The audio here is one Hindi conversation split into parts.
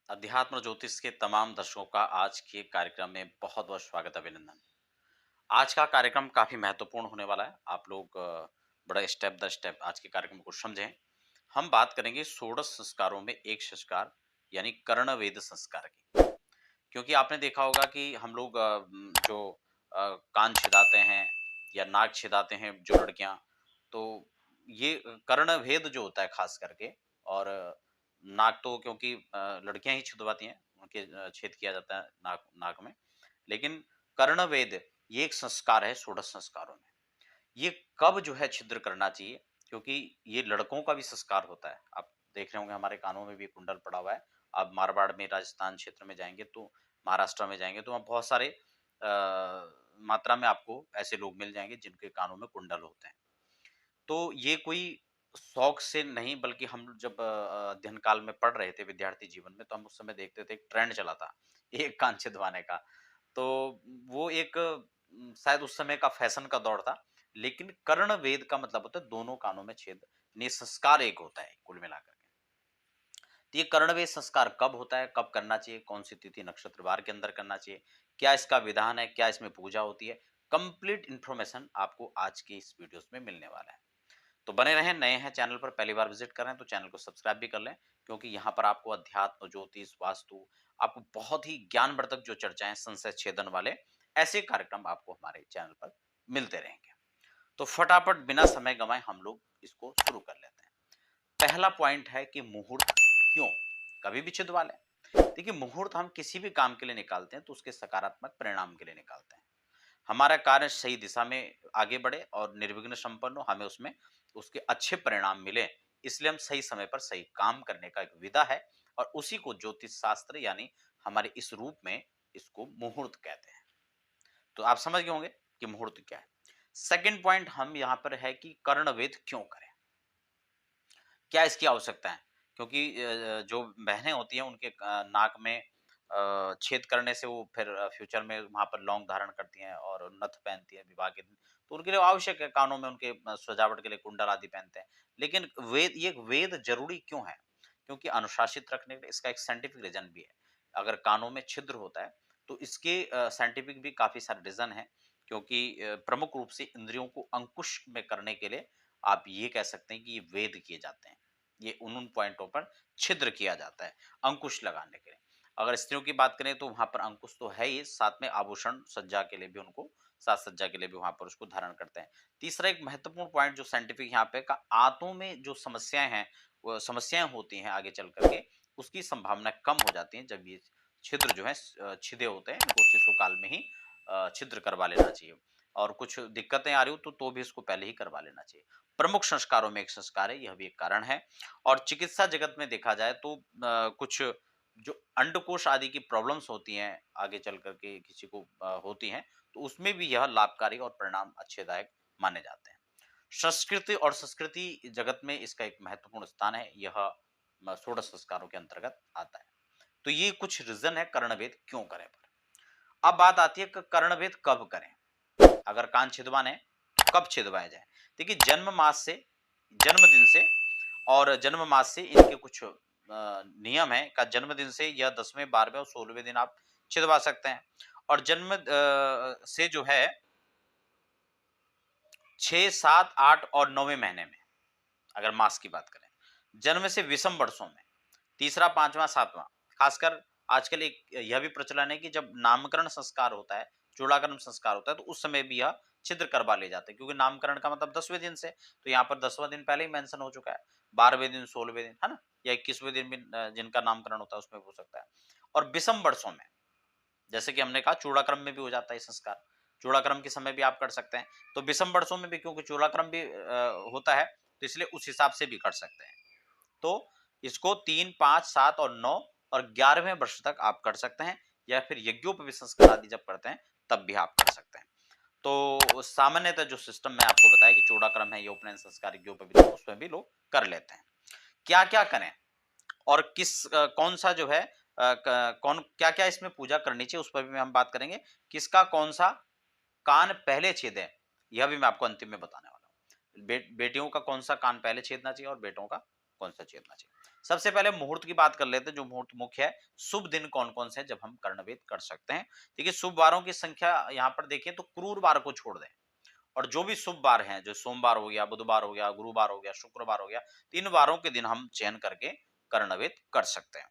अध्यात्म ज्योतिष के तमाम दर्शकों का आज के कार्यक्रम में बहुत बहुत स्वागत अभिनंदन। आज का कार्यक्रम काफी महत्वपूर्ण होने वाला है। आप लोग बड़ा स्टेप बाय स्टेप आज के कार्यक्रम को समझें। हम बात करेंगे षोडश संस्कारों में एक संस्कार यानी कर्णवेद संस्कार की। क्योंकि आपने देखा होगा कि हम लोग जो कान छिदाते हैं या नाक छिदाते हैं जो लड़कियां, तो ये कर्णभेद जो होता है खास करके। और नाक तो क्योंकि लड़कियां ही छिदवाती हैं, उनके छेद किया जाता है नाक नाक में। लेकिन कर्णवेद ये एक संस्कार है षोडश संस्कारों में। ये कब जो है छिद्र करना चाहिए, क्योंकि ये लड़कों का भी संस्कार होता है। आप देख रहे होंगे हमारे कानों में भी कुंडल पड़ा हुआ है। आप मारवाड़ में राजस्थान क्षेत्र में जाएंगे तो, महाराष्ट्र में जाएंगे तो वहाँ बहुत सारे मात्रा में आपको ऐसे लोग मिल जाएंगे जिनके कानों में कुंडल होते हैं। तो ये कोई शौक से नहीं, बल्कि हम जब अध्ययन काल में पढ़ रहे थे विद्यार्थी जीवन में, तो हम उस समय देखते थे एक ट्रेंड चला था एक कान छिदवाने का। तो वो एक शायद उस समय का फैशन का दौर था। लेकिन कर्ण वेद का मतलब होता है दोनों कानों में छेद, ये संस्कार एक होता है कुल मिलाकर के। तो ये कर्णवेद संस्कार कब होता है, कब करना चाहिए, कौन सी तिथि नक्षत्र वार के अंदर करना चाहिए, क्या इसका विधान है, क्या इसमें पूजा होती है, कंप्लीट इन्फॉर्मेशन आपको आज की इस वीडियोस में मिलने वाला है। तो बने रहें। नए हैं चैनल पर, पहली बार विजिट कर रहे हैं तो चैनल को सब्सक्राइब भी कर लें। क्योंकि यहाँ पर आपको अध्यात्म, ज्योतिष, वास्तु, आपको बहुत ही ज्ञानवर्धक जो चर्चाएं, संशय छेदन वाले ऐसे कार्यक्रम आपको हमारे चैनल पर मिलते रहेंगे। तो फटाफट बिना समय गंवाए हम लोग इसको शुरू कर लेते हैं। पहला पॉइंट है कि मुहूर्त क्यों कभी भी छिदवा लें। देखिए, मुहूर्त हम किसी भी काम के लिए निकालते हैं तो उसके सकारात्मक परिणाम के लिए निकालते हैं। हमारा कार्य सही दिशा में आगे बढ़े और निर्विघ्न संपन्न हो, हमें उसमें उसके अच्छे परिणाम मिले। इसलिए हम सही समय पर सही काम करने का एक विधा है, और उसी को ज्योतिष शास्त्र यानी हमारे इस रूप में इसको मुहूर्त कहते हैं। तो आप समझ गए होंगे कि मुहूर्त क्या है। सेकंड पॉइंट हम यहाँ पर है कि कर्णवेद क्यों करें, क्या इसकी आवश्यकता है। क्योंकि जो बहनें होती हैं उनके नाक में छेद करने से वो फिर फ्यूचर में वहां पर लौंग धारण करती हैं और नथ पहनती हैं विवाह के दिन। तो उनके लिए आवश्यक है, कानों में उनके सजावट के लिए कुंडल आदि पहनते हैं। लेकिन वेद जरूरी क्यों है? क्योंकि अनुशासित रखने का इसका एक साइंटिफिक रीजन भी है। अगर कानों में छिद्र होता है तो इसके साइंटिफिक भी काफी सारे रीजन है। क्योंकि प्रमुख रूप से इंद्रियों को अंकुश में करने के लिए आप ये कह सकते हैं कि ये वेद किए जाते हैं। ये उन पॉइंटों पर छिद्र किया जाता है अंकुश लगाने के लिए। अगर स्त्रियों की बात करें तो वहां पर अंकुश तो है ही, साथ में आभूषण सज्जा के लिए भी उनको, साज सज्जा के लिए भी वहां पर उसको धारण करते हैं। तीसरा एक महत्वपूर्ण पॉइंट जो साइंटिफिक यहाँ पे का, आंतों में जो समस्याएं हैं, वो समस्याएं होती हैं आगे चल करके, उसकी संभावना कम हो जाती है जब ये छिद्र जो है छिदे होते हैं। इनको शिशु काल में ही छिद्र करवा लेना चाहिए। और कुछ दिक्कतें आ रही हो तो भी इसको पहले ही करवा लेना चाहिए। प्रमुख संस्कारों में एक संस्कार है, यह भी एक कारण है। और चिकित्सा जगत में देखा जाए तो कुछ जो अंडकोश आदि की प्रॉब्लम्स होती हैं आगे चल करके किसी को होती हैं, तो उसमें भी यह लाभकारी और परिणाम अच्छेदायक माने जाते हैं। संस्कृति और संस्कृति जगत में इसका एक महत्वपूर्ण स्थान है। यह षोडश संस्कारों के अंतर्गत आता है। तो ये कुछ रीजन है कर्णवेद क्यों करें पर। अब बात आती है कि कर्णवेद कब करें। अगर कान छिदवाने हैं, तो कब छिदवाया जाए। देखिए, जन्म मास से, जन्मदिन से, और जन्म मास से इनके कुछ नियम है का। जन्मदिन से या 10वें 12वें और 16वें दिन आप छिदवा सकते हैं। और जन्म से जो है 6 7 8 और 9वें महीने में, अगर मास की बात करें। जन्म से विषम वर्षों में, तीसरा, पांचवा, सातवां। खासकर आजकल एक यह भी प्रचलन है कि जब नामकरण संस्कार होता है, चूड़ाकरण संस्कार होता है, तो उस समय भी यह छिद्र करवा ले जाते हैं। क्योंकि नामकरण का मतलब 10वें दिन से, तो यहाँ पर 10वां दिन पहले ही मेंशन हो चुका है। 12वें दिन, 16वें दिन, है ना, या 21वें दिन भी जिनका नामकरण होता है उसमें हो सकता है। और विषम वर्षों में, जैसे कि हमने कहा, चूड़ाक्रम में भी हो जाता है संस्कार। चूड़ाक्रम के समय भी आप कर सकते हैं। तो विषम वर्षों में भी, क्योंकि चूड़ाक्रम भी होता है, तो इसलिए उस हिसाब से भी कर सकते हैं। तो इसको 3 5 7 और 9 और 11वें वर्ष तक आप कर सकते हैं। या फिर यज्ञोपवीत संस्कार आदि जब करते हैं तब भी आप कर सकते हैं। तो सामान्यतः जो सिस्टम मैं आपको बताया कि चूड़ाक्रम है, ये उपनयन संस्कार, यज्ञोपवीत, उसमें भी लोग कर लेते हैं। क्या क्या करें और कौन सा जो है कौन क्या क्या इसमें पूजा करनी चाहिए, उस पर भी हम बात करेंगे। किसका कौन सा कान पहले छेदे, यह भी मैं आपको अंतिम में बताने वाला हूँ। बेटियों का कौन सा कान पहले छेदना चाहिए और बेटों का कौन सा छेदना चाहिए। सबसे पहले मुहूर्त की बात कर लेते हैं, जो मुहूर्त मुख्य है। शुभ दिन कौन कौन से हैं जब हम कर्णवेद कर सकते हैं। देखिए शुभ वारों की संख्या यहाँ पर देखें तो क्रूर वार को छोड़ दें, और जो भी शुभ वार हैं, जो सोमवार हो गया, बुधवार हो गया, गुरुवार हो गया, शुक्रवार हो गया, 3 वारों के दिन हम चयन करके कर्णवेद कर सकते हैं।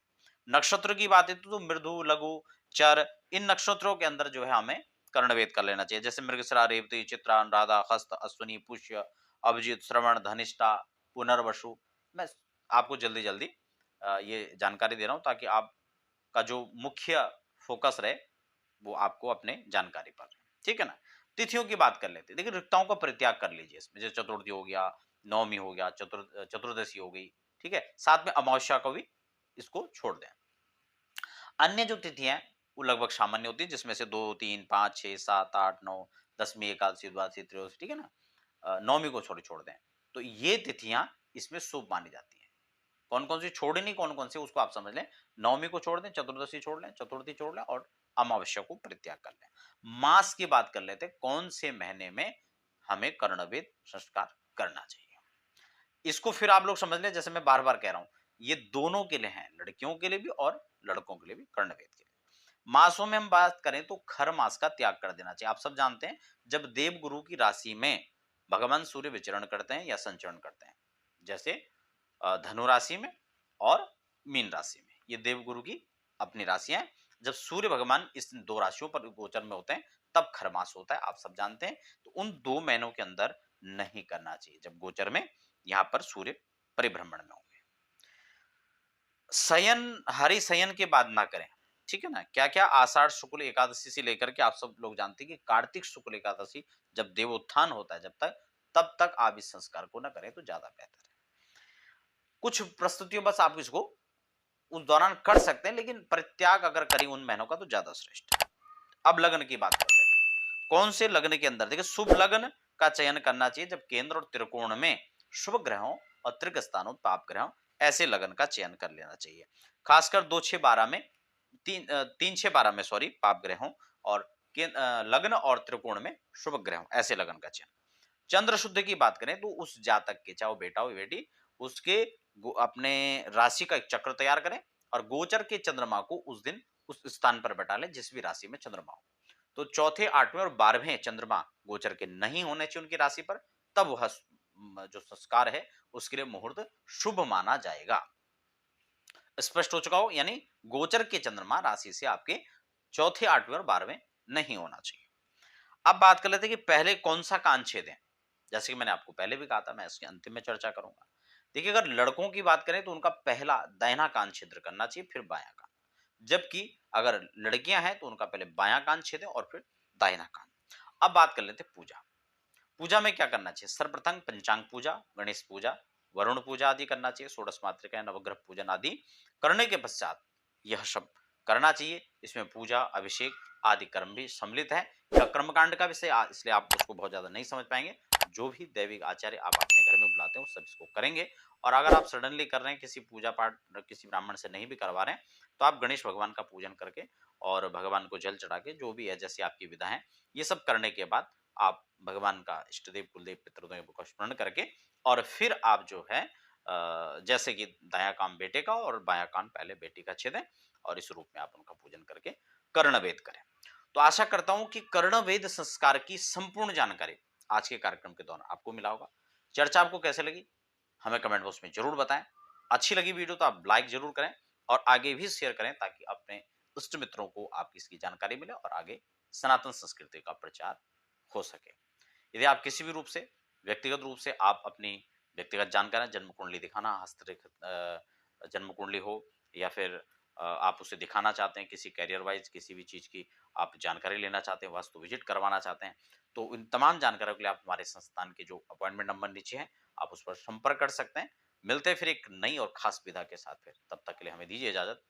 नक्षत्र की बात है तो मृदु, लघु, चर, इन नक्षत्रों के अंदर जो है हमें कर्णवेद कर लेना चाहिए। जैसे मृगशिरा, रेवती, चित्रा, अनुराधा, हस्त, अश्विनी, पुष्य, अभिजीत, श्रवण, धनिष्ठा, पुनर्वसु। मैं आपको जल्दी-जल्दी ये जानकारी दे रहा हूँ ताकि आपका जो मुख्य फोकस रहे वो आपको अपने जानकारी पर रहे। ठीक है ना? तिथियों की बात कर लेते हैं। देखिए रिक्ताओं का परित्याग कर लीजिए इसमें। जैसे चतुर्थी हो गया, नवमी हो गया, चतुर्दशी हो गई, ठीक है? साथ में अमावस्या को भी इसको छोड़ दें। अन्य जो तिथियां हैं वो लगभग सामान्य होती है, जिसमें से 2, 3, 5, 6, 7, 8, 9, 10वीं एकादशी, द्वादशी, त्रयोदशी, ठीक है ना? नवमी को छोड़ दें। तो ये तिथियां इसमें शुभ मानी जाती हैं। कौन कौन सी छोड़नी, कौन कौन सी उसको आप समझ लें। नवमी को छोड़ दें, चतुर्दशी छोड़ लें, चतुर्थी छोड़ लें और अमावस्या को परित्याग कर लें। मास की बात कर लेते हैं, कौन से महीने में हमें कर्णवेद संस्कार करना चाहिए। इसको फिर आप लोग समझ लें, जैसे मैं बार बार कह रहा हूं, ये दोनों के लिए है, लड़कियों के लिए भी और लड़कों के लिए भी कर्णवेद के लिए। मासों में हम बात करें तो खर मास का त्याग कर देना चाहिए। आप सब जानते हैं जब देव गुरु की राशि में भगवान सूर्य विचरण करते हैं या संचरण करते हैं, जैसे धनु राशि में और मीन राशि में, ये देवगुरु की अपनी राशियां हैं। जब सूर्य भगवान इस दो राशियों पर गोचर में होते हैं तब खरमास होता है, आप सब जानते हैं। तो उन 2 महीनों के अंदर नहीं करना चाहिए जब गोचर में यहाँ पर सूर्य परिभ्रमण में होंगे। शयन, हरि शयन के बाद ना करें, ठीक है ना? क्या क्या आषाढ़ शुक्ल एकादशी से लेकर के आप सब लोग जानते हैं कि कार्तिक शुक्ल एकादशी जब देवोत्थान होता है, जब तक तब तक आप इस संस्कार को ना करें तो ज्यादा बेहतर है। कुछ प्रस्तुतियों बस आप इसको उस दौरान कर सकते हैं, लेकिन परित्याग अगर करें उन महीनों का तो ज्यादा श्रेष्ठ है। अब लग्न की बात कर लेते हैं। कौन से लग्न के अंदर, देखिए शुभ लग्न का चयन करना चाहिए जब केंद्र और त्रिकोण में शुभ ग्रहों और त्रिक स्थानों पाप ग्रहों, ऐसे लग्न का चयन कर लेना चाहिए। खासकर 2, 6, 12 में, 3, 6, 12 में सॉरी, पाप ग्रहों और लग्न और त्रिकोण में शुभ ग्रहों, ऐसे लग्न का चयन। चंद्र शुद्ध की बात करें तो उस जातक के, चाहे वो बेटा हो बेटी, उसके अपने राशि का एक चक्र तैयार करें और गोचर के चंद्रमा को उस दिन उस स्थान पर बैठा लें जिस भी राशि में चंद्रमा हो। तो चौथे, 8वें और 12वें चंद्रमा गोचर के नहीं होने चाहिए उनकी राशि पर, तब वह जो संस्कार है उसके लिए मुहूर्त शुभ माना जाएगा। स्पष्ट हो चुका हो, यानी गोचर के चंद्रमा राशि से आपके चौथे, 8वें और 12वें नहीं होना चाहिए। अब बात कर लेते हैं कि पहले कौन सा कान छेदें। जैसे कि मैंने आपको पहले भी कहा था, मैं इसके अंतिम में चर्चा करूंगा। देखिए अगर लड़कों की बात करें तो उनका पहला दाहिना कान छिद्र करना चाहिए, फिर बायां कान। जबकि अगर लड़कियां हैं तो उनका पहले बायां कान छेदें और फिर दाहिना कान। अब बात कर लेते हैं पूजा। पूजा में क्या करना चाहिए। सर्वप्रथम पंचांग पूजा, गणेश पूजा, वरुण पूजा आदि करना चाहिए। षोडश मातृका, नवग्रह पूजन आदि करने के पश्चात यह सब करना चाहिए। इसमें पूजा, अभिषेक आदि कर्म भी सम्मिलित है। यह कर्मकांड का विषय इसलिए आप उसको बहुत ज्यादा नहीं समझ पाएंगे। जो भी दैविक आचार्य आप अपने घर में बुलाते हैं वो सब इसको करेंगे। और अगर आप सडनली कर रहे हैं, किसी पूजा पाठ किसी ब्राह्मण से नहीं भी करवा रहे हैं, तो आप गणेश भगवान का पूजन करके और भगवान को जल चढ़ा के, जो भी है जैसे आपकी विधा है, ये सब करने के बाद आप भगवान का, इष्ट देव, कुलदेव, पितृदेव का स्मरण करके और फिर आप जो है जैसे कि दाया कान बेटे का और बाया कान पहले बेटी का छेदें और इस रूप में आप उनका पूजन करके कर्णवेद करें। तो आशा करता हूं कि कर्णवेद संस्कार की संपूर्ण जानकारी आज के कार्यक्रम के दौरान आपको मिला होगा। चर्चा आपको कैसे लगी हमें कमेंट बॉक्स में जरूर बताएं। अच्छी लगी वीडियो तो आप लाइक जरूर करें और आगे भी शेयर करें ताकि अपने इष्ट मित्रों को आपकी इसकी जानकारी मिले और आगे सनातन संस्कृति का प्रचार हो सके। यदि आप किसी भी रूप से, व्यक्तिगत रूप से आप अपनी व्यक्तिगत जानकारी, जन्म कुंडली दिखाना, हस्तरेखित जन्म कुंडली हो या फिर आप उसे दिखाना चाहते हैं, किसी करियर वाइज किसी भी चीज की आप जानकारी लेना चाहते हैं, वास्तु विजिट करवाना चाहते हैं, तो इन तमाम जानकारियों के लिए आप हमारे संस्थान के जो अपॉइंटमेंट नंबर नीचे है आप उस पर संपर्क कर सकते हैं। मिलते हैं फिर एक नई और खास विधा के साथ। फिर तब तक के लिए हमें दीजिए इजाजत।